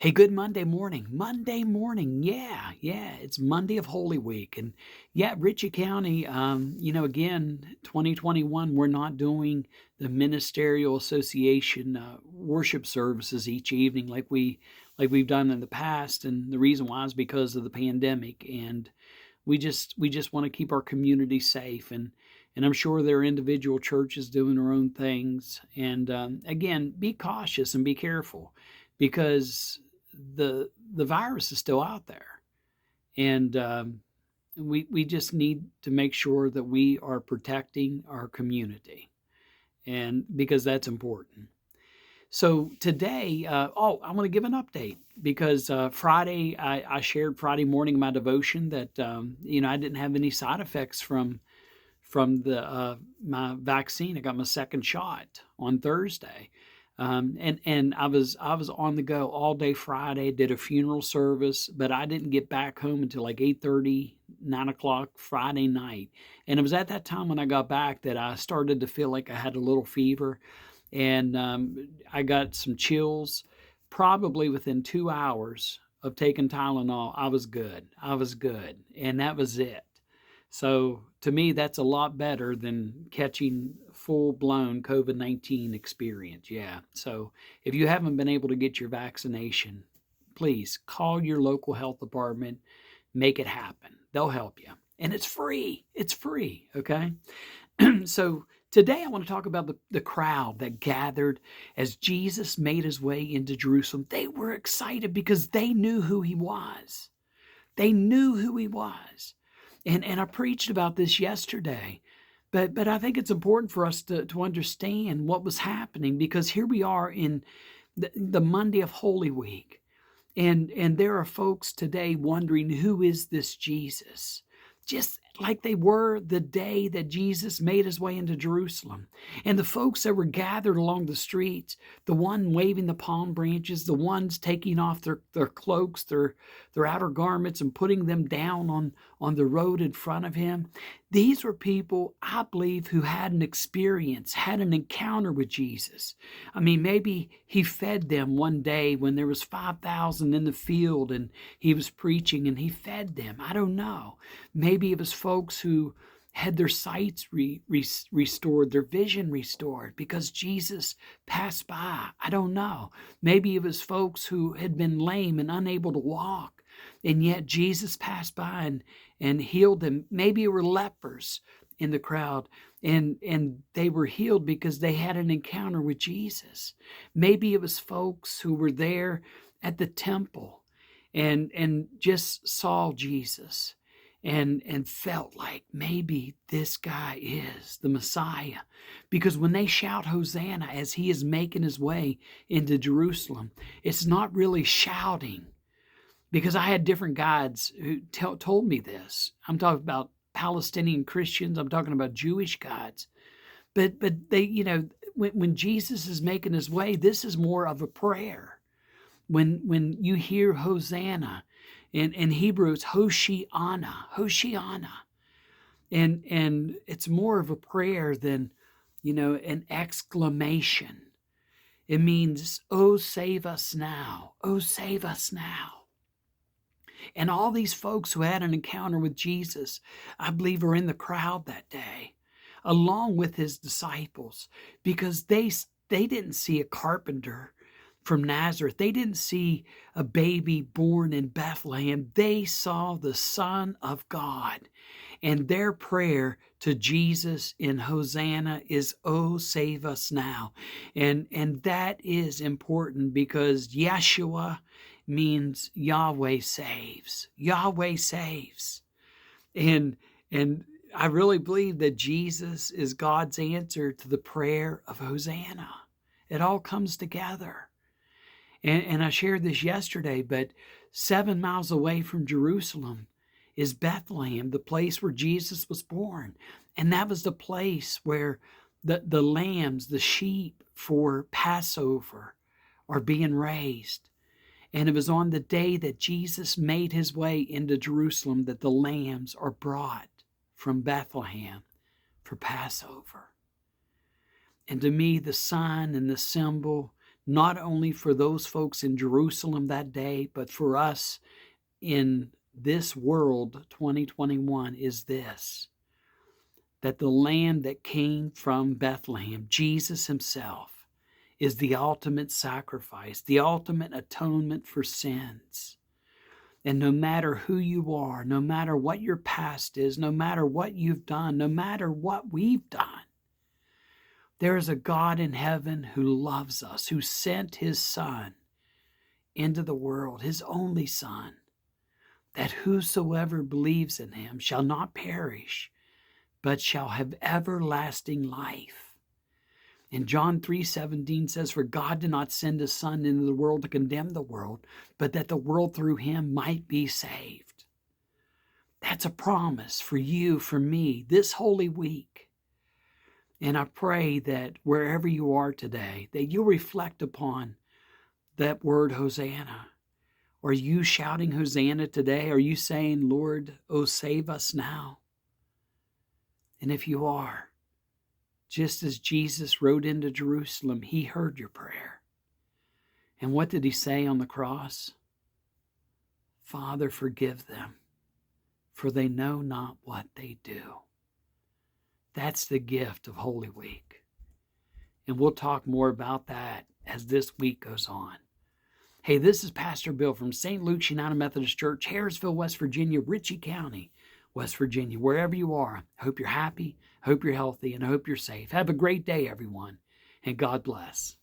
Hey, good Monday morning. Monday morning. Yeah, yeah. It's Monday of Holy Week. And yeah, Ritchie County, again, 2021, we're not doing the Ministerial Association worship services each evening like we've done in the past. And the reason why is because of the pandemic. And we just want to keep our community safe. And I'm sure there are individual churches doing their own things. And again, be cautious and be careful because the virus is still out there, and we just need to make sure that we are protecting our community, and because that's important. So today, I want to give an update because Friday, I shared Friday morning my devotion that I didn't have any side effects from the my vaccine. I got my second shot on Thursday, and I was on the go all day Friday. Did a funeral service, but I didn't get back home until like 8:30, 9 o'clock Friday night. And it was at that time when I got back that I started to feel like I had a little fever, and I got some chills. Probably within 2 hours of taking Tylenol, I was good. I was good, and that was it. So to me, that's a lot better than catching full blown COVID 19 experience. Yeah. So if you haven't been able to get your vaccination, please call your local health department, make it happen. They'll help you. And it's free. It's free. Okay. So today I want to talk about the crowd that gathered as Jesus made his way into Jerusalem. They were excited because they knew who he was. They knew who he was. And I preached about this yesterday, but I think it's important for us to understand what was happening because here we are in the Monday of Holy Week. And there are folks today wondering, who is this Jesus? Just like they were the day that Jesus made his way into Jerusalem. And the folks that were gathered along the streets, the one waving the palm branches, the ones taking off their cloaks, their outer garments, and putting them down on the road in front of him. These were people, I believe, who had an experience, had an encounter with Jesus. I mean, maybe he fed them one day when there was 5,000 in the field and he was preaching and he fed them. I don't know. Maybe it was folks who had their sights restored, their vision restored because Jesus passed by. I don't know. Maybe it was folks who had been lame and unable to walk, and yet Jesus passed by and healed them. Maybe it were lepers in the crowd, and they were healed because they had an encounter with Jesus. Maybe it was folks who were there at the temple and just saw Jesus and felt like maybe this guy is the Messiah. Because when they shout Hosanna as he is making his way into Jerusalem, it's not really shouting. Because I had different guides who told me this. I'm talking about Palestinian Christians. I'm talking about Jewish guides. But they, when Jesus is making his way, this is more of a prayer. When you hear Hosanna, in Hebrew it's Hoshiana, Hoshiana. And it's more of a prayer than, an exclamation. It means, oh, save us now. Oh, save us now. And all these folks who had an encounter with Jesus, I believe, are in the crowd that day, along with his disciples, because they didn't see a carpenter from Nazareth. They didn't see a baby born in Bethlehem. They saw the Son of God. And their prayer to Jesus in Hosanna is, oh, save us now. And that is important because Yeshua means Yahweh saves. Yahweh saves. And I really believe that Jesus is God's answer to the prayer of Hosanna. It all comes together. And I shared this yesterday, but 7 miles away from Jerusalem is Bethlehem, the place where Jesus was born. And that was the place where the lambs, the sheep for Passover are being raised. And it was on the day that Jesus made his way into Jerusalem that the lambs are brought from Bethlehem for Passover. And to me, the sign and the symbol not only for those folks in Jerusalem that day, but for us in this world, 2021, is this: that the Lamb that came from Bethlehem, Jesus himself, is the ultimate sacrifice, the ultimate atonement for sins. And no matter who you are, no matter what your past is, no matter what you've done, no matter what we've done, there is a God in heaven who loves us, who sent his Son into the world, his only Son, that whosoever believes in him shall not perish, but shall have everlasting life. And John 3:17 says, "For God did not send his Son into the world to condemn the world, but that the world through him might be saved." That's a promise for you, for me, this Holy Week. And I pray that wherever you are today, that you'll reflect upon that word, Hosanna. Are you shouting Hosanna today? Are you saying, "Lord, oh, save us now"? And if you are, just as Jesus rode into Jerusalem, he heard your prayer. And what did he say on the cross? "Father, forgive them, for they know not what they do." That's the gift of Holy Week. And we'll talk more about that as this week goes on. Hey, this is Pastor Bill from St. Luke's United Methodist Church, Harrisville, West Virginia, Ritchie County, West Virginia. Wherever you are, I hope you're happy, hope you're healthy, and I hope you're safe. Have a great day, everyone, and God bless.